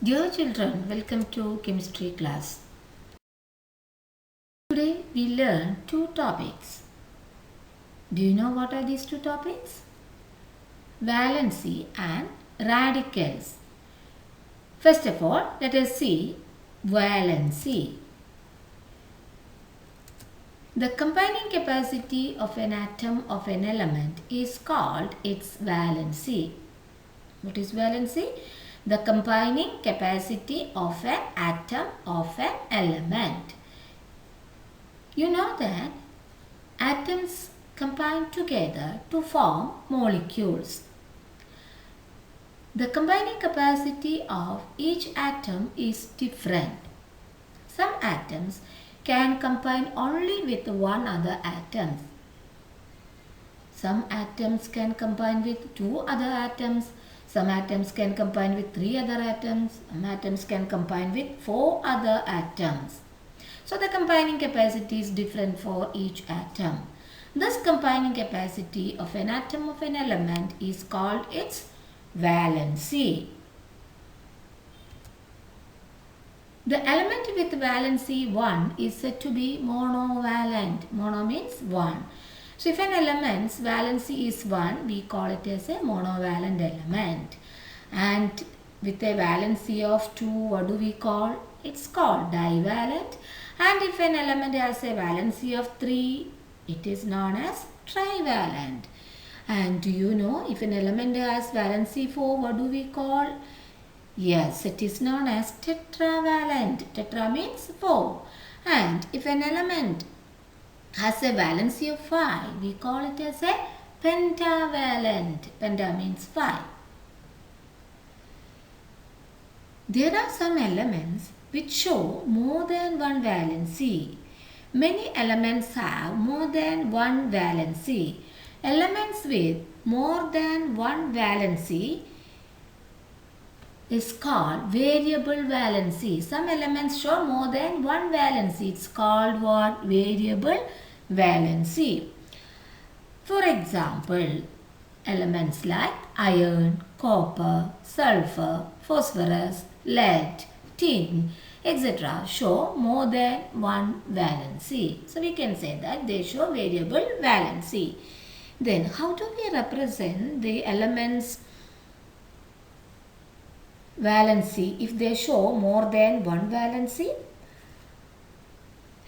Dear children, welcome to chemistry class. Today we learn two topics. Do you know what are these two topics? Valency and radicals. First of all, let us see valency. The combining capacity of an atom of an element is called its valency. What is valency? The combining capacity of an atom of an element. You know that atoms combine together to form molecules. The combining capacity of each atom is different. Some atoms can combine only with one other atom. Some atoms can combine with two other atoms. Some atoms can combine with three other atoms. Some atoms can combine with four other atoms. So the combining capacity is different for each atom. Thus combining capacity of an atom of an element is called its valency. The element with valency 1 is said to be monovalent. Mono means 1. So if an element's valency is 1, we call it as a monovalent element. And with a valency of 2, what do we call? It's called divalent. And if an element has a valency of 3, it is known as trivalent. And do you know if an element has valency 4, what do we call? Yes, it is known as tetravalent. Tetra means 4. And if an element has a valency of 5, we call it as a pentavalent. Penta means 5. There are some elements which show more than one valency. Many elements have more than one valency. Elements with more than one valency is called variable valency. Some elements show more than one valency. It's called what? Variable valency. For example, elements like iron, copper, sulfur, phosphorus, lead, tin, etc. show more than one valency. So we can say that they show variable valency. Then how do we represent the elements valency if they show more than one valency?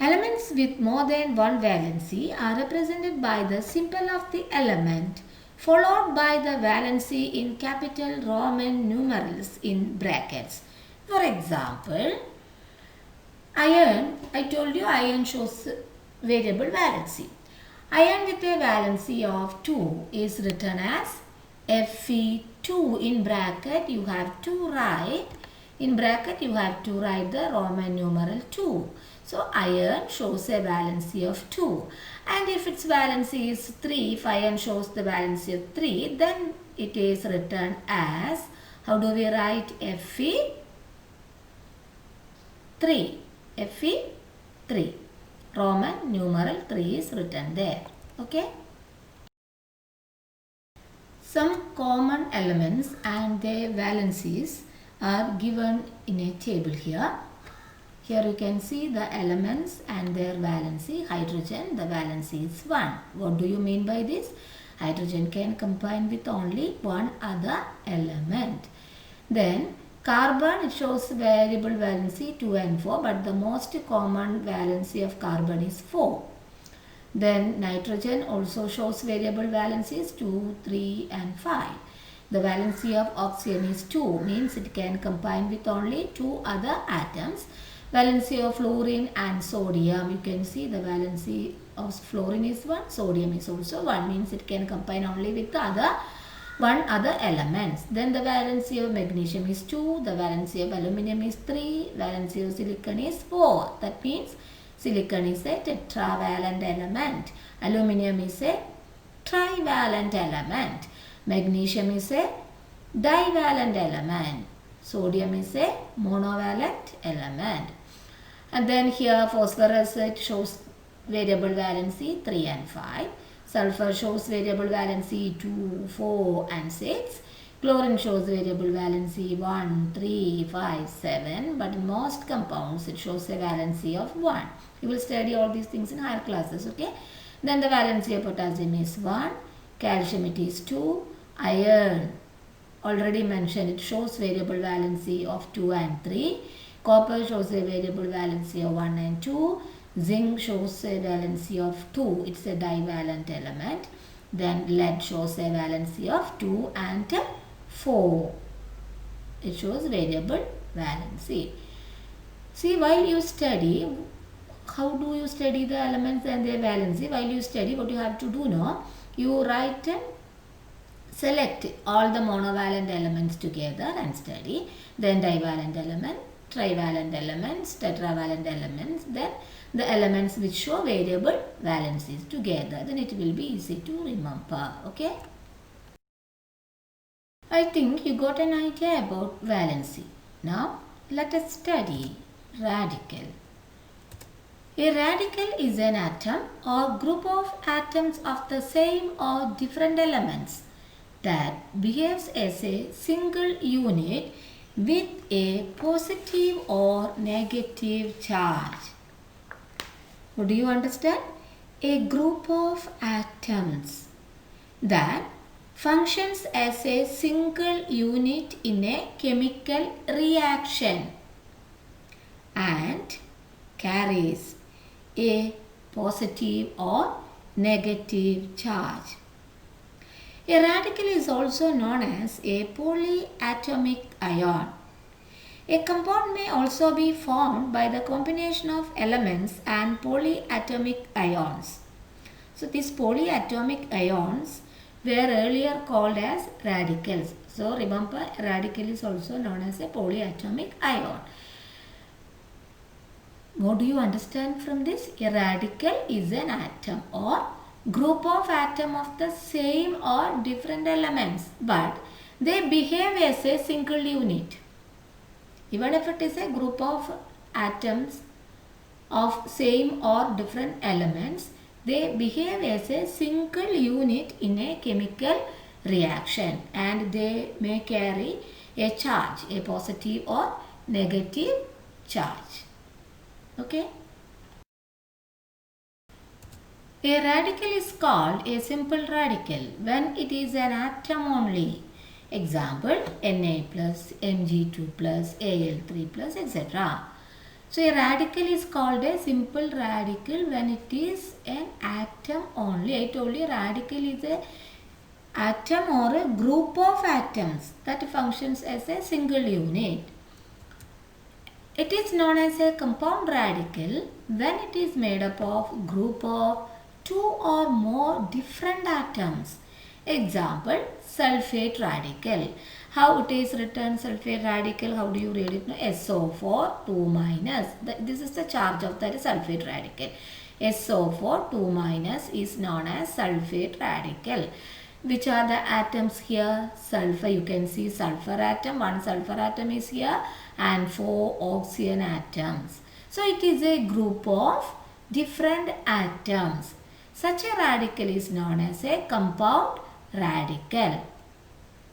Elements with more than one valency are represented by the symbol of the element followed by the valency in capital Roman numerals in brackets. For example, iron, I told you iron shows variable valency. Iron with a valency of 2 is written as Fe2. In bracket you have to write, in bracket you have to write the Roman numeral 2. So iron shows a valency of 2. And if its valency is 3, if iron shows the valency of 3, then it is written as, how do we write Fe3? Fe3. Roman numeral 3 is written there. Okay. Some common elements and their valencies are given in a table here. Here you can see the elements and their valency. Hydrogen, the valency is 1. What do you mean by this? Hydrogen can combine with only one other element. Then carbon, it shows variable valency 2 and 4, but the most common valency of carbon is 4. Then nitrogen also shows variable valencies 2, 3 and 5. The valency of oxygen is 2, means it can combine with only two other atoms. Valency of fluorine and sodium, you can see the valency of fluorine is 1, sodium is also 1, means it can combine only with the one other elements. Then the valency of magnesium is 2, the valency of aluminum is 3, valency of silicon is 4. That means silicon is a tetravalent element, aluminum is a trivalent element, magnesium is a divalent element, sodium is a monovalent element. And then here phosphorus, it shows variable valency 3 and 5. Sulfur shows variable valency 2, 4 and 6. Chlorine shows variable valency 1, 3, 5, 7, but in most compounds it shows a valency of 1. You will study all these things in higher classes, okay? Then the valency of potassium is 1, calcium it is 2, iron already mentioned, it shows variable valency of 2 and 3. Copper shows a variable valency of 1 and 2. Zinc shows a valency of 2. It's a divalent element. Then lead shows a valency of 2 and 4. It shows variable valency. See, while you study, how do you study the elements and their valency? While you study, what you have to do now, you write and select all the monovalent elements together and study. Then divalent element, trivalent elements, tetravalent elements, then the elements which show variable valencies together. Then it will be easy to remember. Okay. I think you got an idea about valency. Now let us study radical. A radical is an atom or group of atoms of the same or different elements that behaves as a single unit with a positive or negative charge. What do you understand? A group of atoms that functions as a single unit in a chemical reaction and carries a positive or negative charge. A radical is also known as a polyatomic ion. A compound may also be formed by the combination of elements and polyatomic ions. So these polyatomic ions were earlier called as radicals. So remember, a radical is also known as a polyatomic ion. What do you understand from this? A radical is an atom or group of atoms of the same or different elements, but they behave as a single unit. Even if it is a group of atoms of same or different elements, they behave as a single unit in a chemical reaction and they may carry a charge, a positive or negative charge. Okay. A radical is called a simple radical when it is an atom only. Example, Na plus, Mg2 plus, Al3 plus, etc. So a radical is called a simple radical when it is an atom only. I told you radical is a atom or a group of atoms that functions as a single unit. It is known as a compound radical when it is made up of group of two or more different atoms. Example, sulfate radical. How it is written, sulfate radical, how do you read it? No, SO4 2 minus. This is the charge of that sulfate radical. SO4 2 minus is known as sulfate radical. Which are the atoms here? Sulfur, you can see sulfur atom, one sulfur atom is here and 4 oxygen atoms. So it is a group of different atoms. Such a radical is known as a compound radical.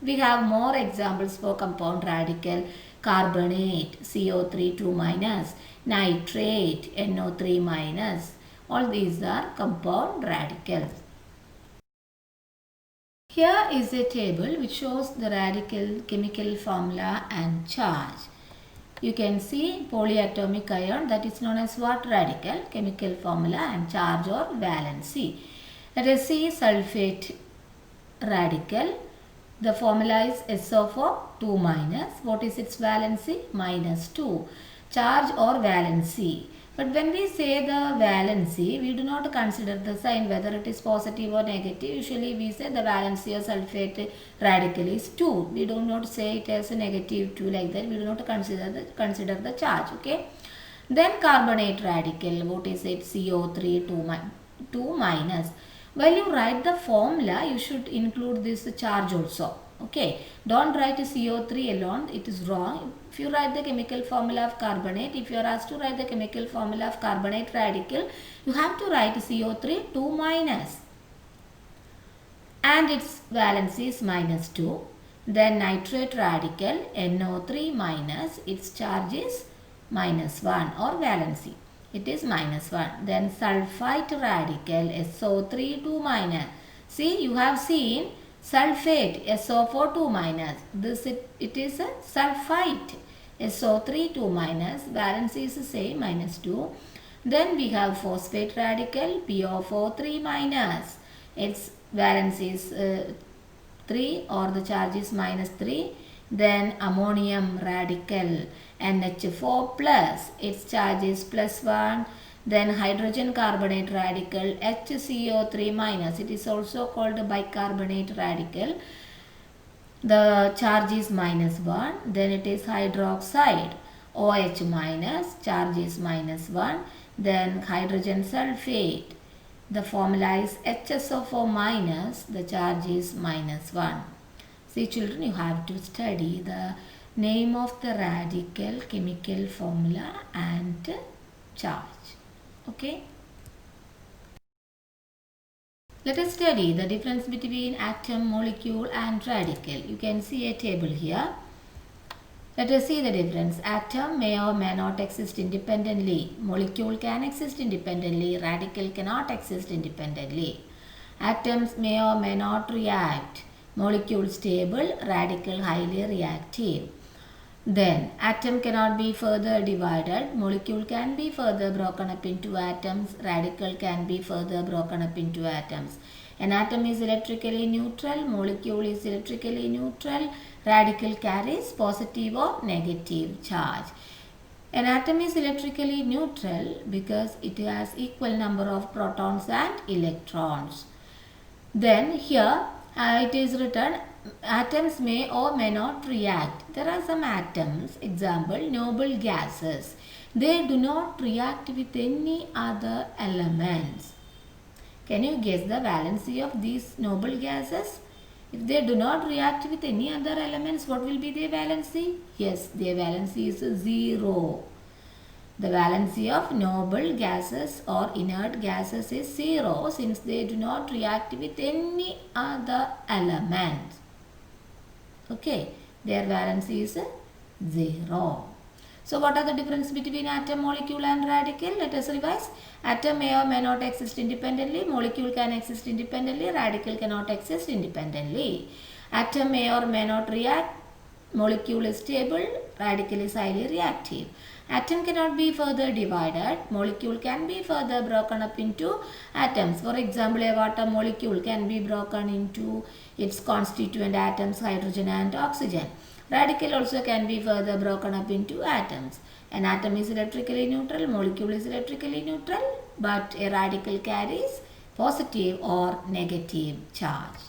We have more examples for compound radical. Carbonate, CO3 2 minus, nitrate, NO3 minus. All these are compound radicals. Here is a table which shows the radical chemical formula and charge. You can see polyatomic ion, that is known as what? Radical, chemical formula and charge or valency. Let us see sulfate radical. The formula is SO4 2 minus. What is its valency? Minus 2. Charge or valency. But when we say the valency, we do not consider the sign whether it is positive or negative. Usually we say the valency of sulfate radical is 2. We do not say it as a negative 2 like that. We do not consider the charge. Okay. Then carbonate radical. What is it? CO3 2 minus. While you write the formula, you should include this charge also. Okay. Don't write CO3 alone. It is wrong. If you write the chemical formula of carbonate, if you are asked to write the chemical formula of carbonate radical, you have to write CO3 2 minus. And its valency is minus 2. Then nitrate radical NO3 minus, its charge is -1 or valency. It is -1. Then sulfite radical SO3 2 minus. See, you have seen sulfate SO4 2 minus. This it is a sulfite SO3 2 minus. Valency is the same, -2. Then we have phosphate radical PO4 3 minus. Its valency is 3 or the charge is -3. Then ammonium radical NH4 plus, its charge is +1. Then hydrogen carbonate radical HCO3 minus, it is also called bicarbonate radical. The charge is -1. Then it is hydroxide OH minus, charge is -1. Then hydrogen sulfate, the formula is HSO4 minus, the charge is -1. See children, you have to study the name of the radical, chemical formula and charge. Okay. Let us study the difference between atom, molecule and radical. You can see a table here. Let us see the difference. Atom may or may not exist independently. Molecule can exist independently. Radical cannot exist independently. Atoms may or may not react. Molecule stable, radical highly reactive. Then atom cannot be further divided. Molecule can be further broken up into atoms. Radical can be further broken up into atoms. An atom is electrically neutral. Molecule is electrically neutral. Radical carries positive or negative charge. An atom is electrically neutral because it has equal number of protons and electrons. Then here it is written atoms may or may not react. There are some atoms, example noble gases. They do not react with any other elements. Can you guess the valency of these noble gases? If they do not react with any other elements, what will be their valency? Yes, their valency is 0. The valency of noble gases or inert gases is 0 since they do not react with any other element. Okay, their valency is 0. So what are the difference between atom, molecule and radical? Let us revise. Atom may or may not exist independently. Molecule can exist independently. Radical cannot exist independently. Atom may or may not react. Molecule is stable. Radical is highly reactive. Atom cannot be further divided. Molecule can be further broken up into atoms. For example, a water molecule can be broken into its constituent atoms, hydrogen and oxygen. Radical also can be further broken up into atoms. An atom is electrically neutral, molecule is electrically neutral, but a radical carries positive or negative charge.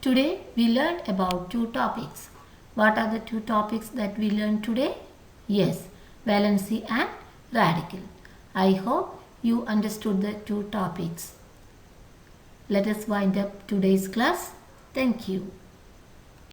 Today we learned about 2 topics. What are the 2 topics that we learned today? Yes, valency and radical. I hope you understood the 2 topics. Let us wind up today's class. Thank you.